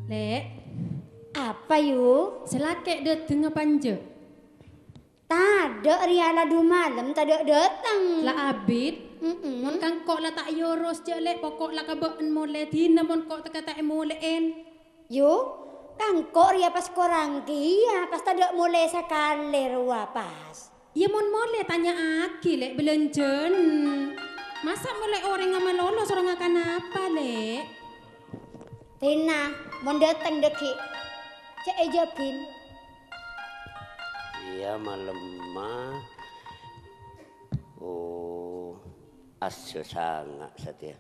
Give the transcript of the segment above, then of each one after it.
Lek, Apa yu? selake dateng apa anje? Tada riala du malam tada datang. La abid. Mon kang kok la tak yoros je lek pokok la kabeen mole tina mon kok teka tak moleen. Yu, kangkok ria pas korang kia pas tada mulai sakale rua pas. Ya mon mole tanya aki lek belenjen. Masa mole orang ngama lolos orang akan apa lek? Tina, mau datang deki. Cek ejapin. Iya malam mah. Oh, asyo sangat satia.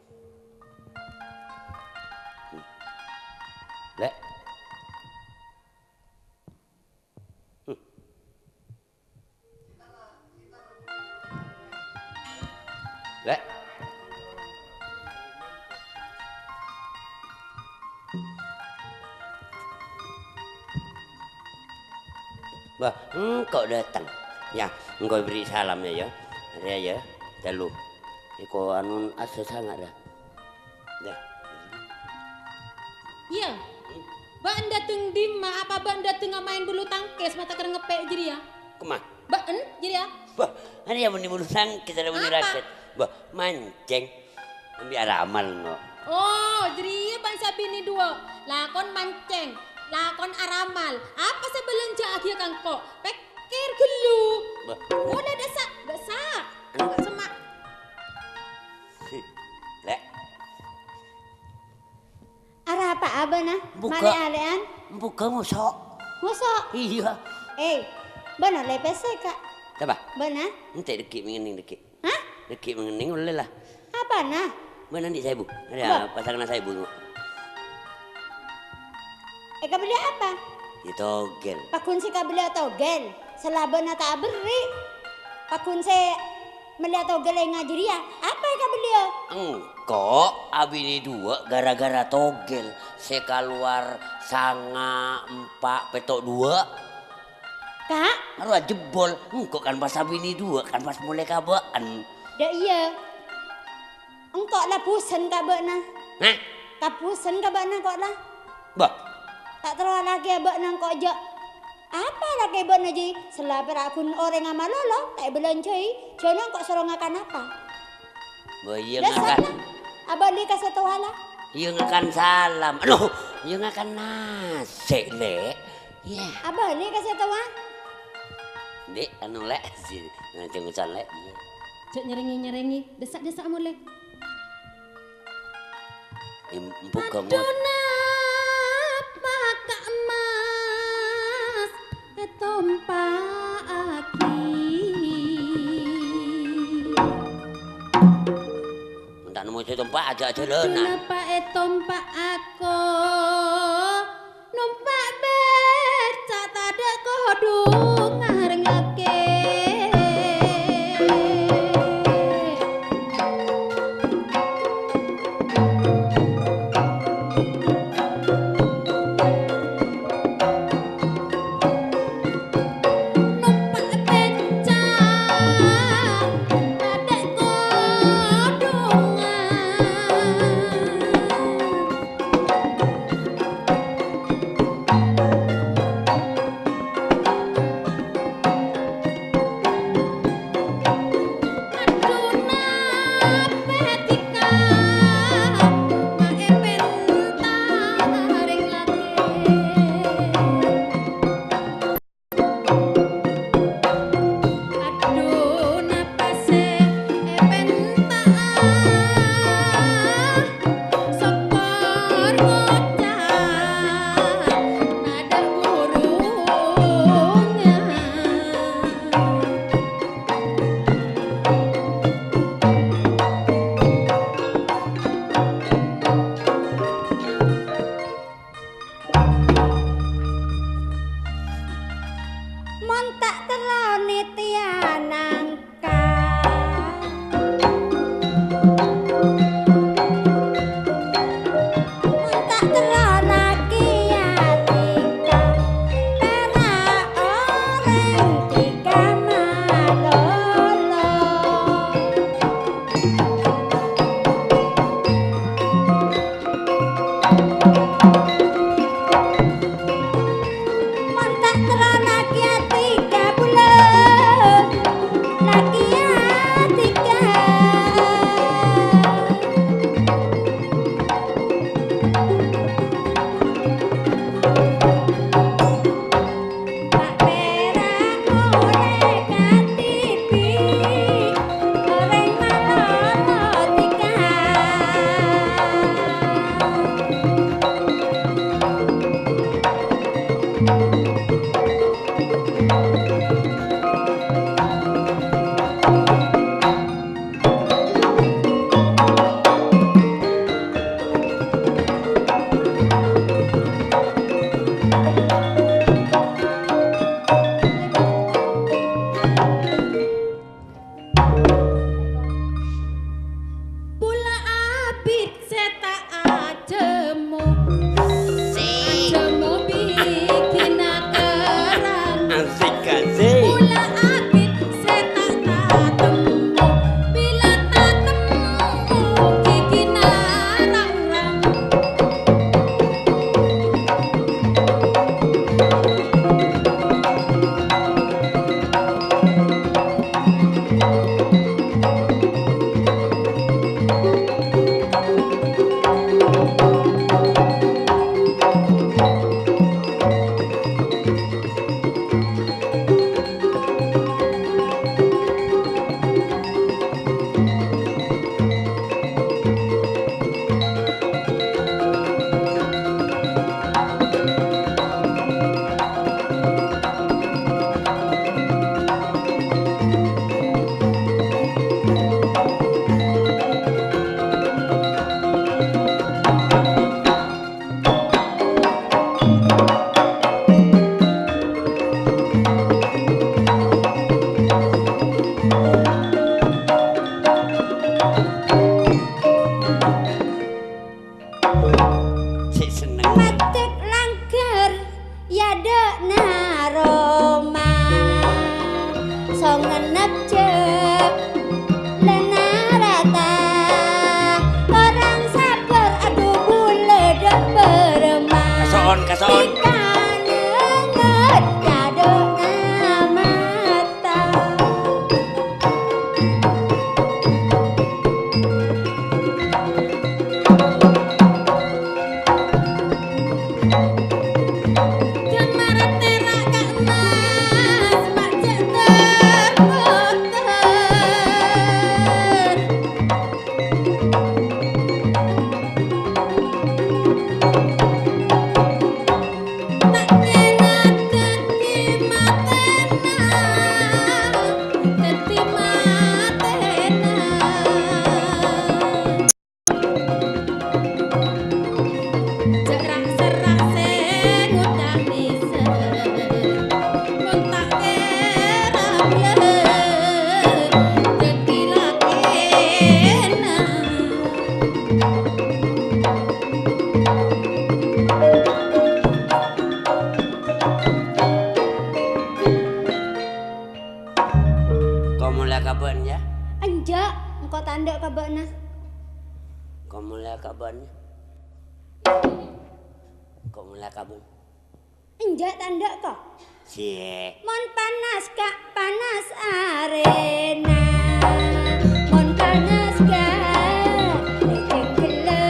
Lek. Lek. Bah, kau datang. Ya, engkau beri salam ya, ya. Ria ya, telu. Iko anun asa sangat dah. Dah. Iya. Baan dateng dima apa baan dateng main bulu tangkis mata kereng ngepek jadi ya? Kemana? Baan jadi ya? Bah, ada yang meni bulu tangkis ada meni raket. Bah, mancing. Ambil amal no. Oh, jadi bang sabini dua. Lakon mancing, lakon aramal. Apa sebelanja akhir kangkok? Pikir gelu. Bah, Mulai desak. Enggak semak. Lek, Arah apa abana? Buka. Male alean? buka musok. Masa? Iya. Benar lepese kak. Coba, Benar? ente dekik mengening dekik. Hah? Dekik mengening boleh lah. Apa nah? Mana di saya bu? Ada pasangan saya bu. Kak beli apa? Itu gel. Pakun si kak beli togel. Selabana tak beri. Pakun si melihat togel yang ngajiri ya. Apa kak beli? Engkau abini dua gara-gara togel. Saya keluar sanga 4 petok 2. Kak? Harus jebol. Engkau kan pas abini dua kan pas mulai kabaan. Dah iya. Engkau lah pusen kak bekna. Hah? Kak pusen kak bekna kok lah. Bah, Tak terlalu lagi bekna kok je. Apa lagi bekna je? Selapar akun orang ngamal lolo. Tak belancai. Jangan kok sorong akan apa? iya Dah ngakan. sana. Abang dia kasih tahu hala. Iya ngakan salam. Aduh, iya ngakan nasi lek. Iya. Abang dia kasih tahu ah. Dek, anu lek sih. Cengucan lek. Iya. Cek nyerengi. Desak mulai. Empuk kamu. Kenapa kak emas tompak aki? Tak nemu saya tempat aja lenan. Kenapa tompak aku? Numpak becak tak ada kodung ngarengake. Sik seneng. Matek langker ya dek naroma song ngenep cek lenarata orang sabar aduh bule dek beremah Kason. Ikanenget ya dek namata Jemarat terak kak mas mak cek terputer. Tak kena dadi matena, dadi matena. Jerak serak sing udah nisen mun tak kira bler dadi lakena. Kau mulai kapan ya? Anjak engko tanduk kabakna Kau mulai kapan? Kau mulai kapan? Enjak tanduk kok Cie. Mon panas kak panas arena Mon panas kak gele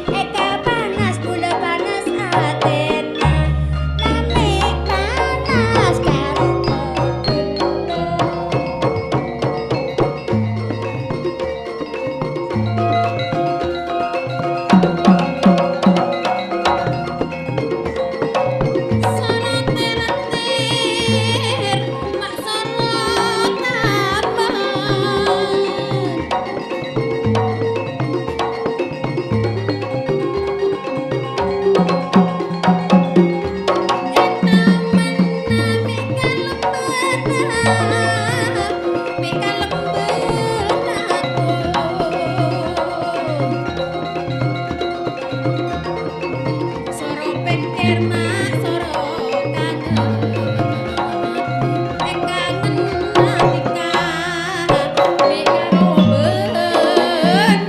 Eka panas pula panas Athena Nami panas karo Sorot teratir mak sorot taman. Soro pikir mak soro kangen kangen natika mek karo benang.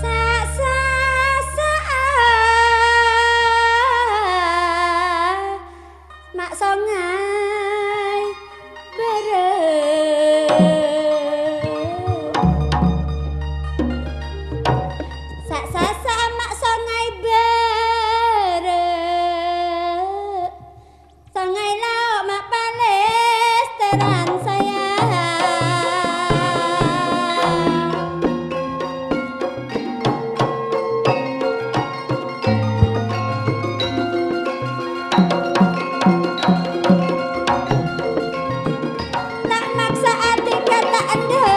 Sa sa sa Mak songai bareng Sa sa mak songai bareng Songai lauk mak palesteran sayang Tak maksa hati kata anda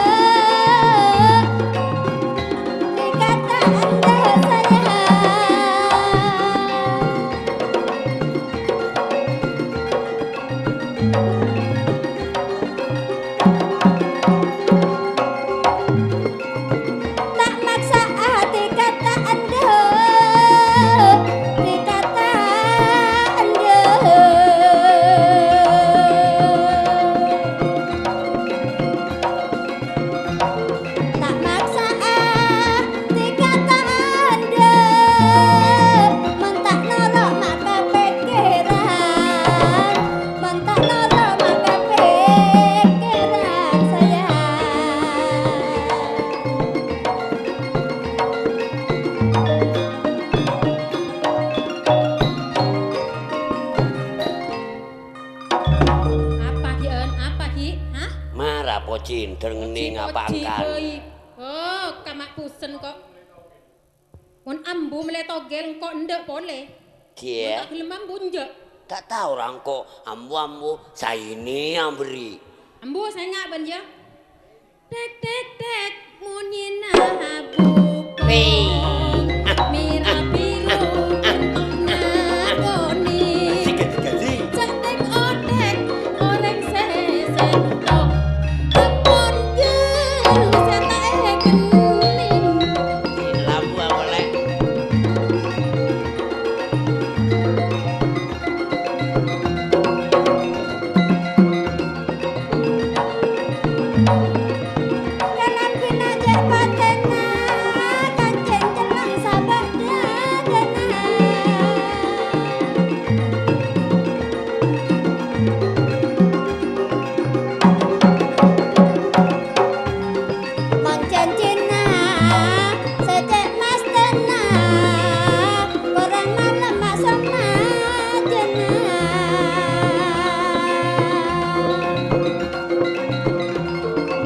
Dikata anda sayang Tak maksa hati kata anda Dikata anda Tak maksa hati kata anda Mentak nolok maka pikiran Mentak nolok maka pikiran sayang Apa ki en? Apa ki? Hah? Marah pocin ngeni ngapangkan. Oh, kamak pusen kok. Mun ambu mele togel kok ndek pole. Cie. Tak gelem ambu njek. Tak tahu orang kok ambu saya ini yang beri. Ambu saya ngak ben ya. Dek dek dek munyin abu. Wih. Mira biru entok nagoni.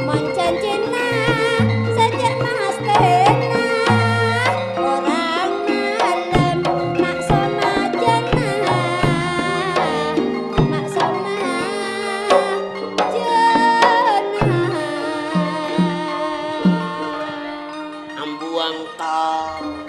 Moncen Cina sejak mas tena orang malam maksona jenah maksona jenah ambuang tol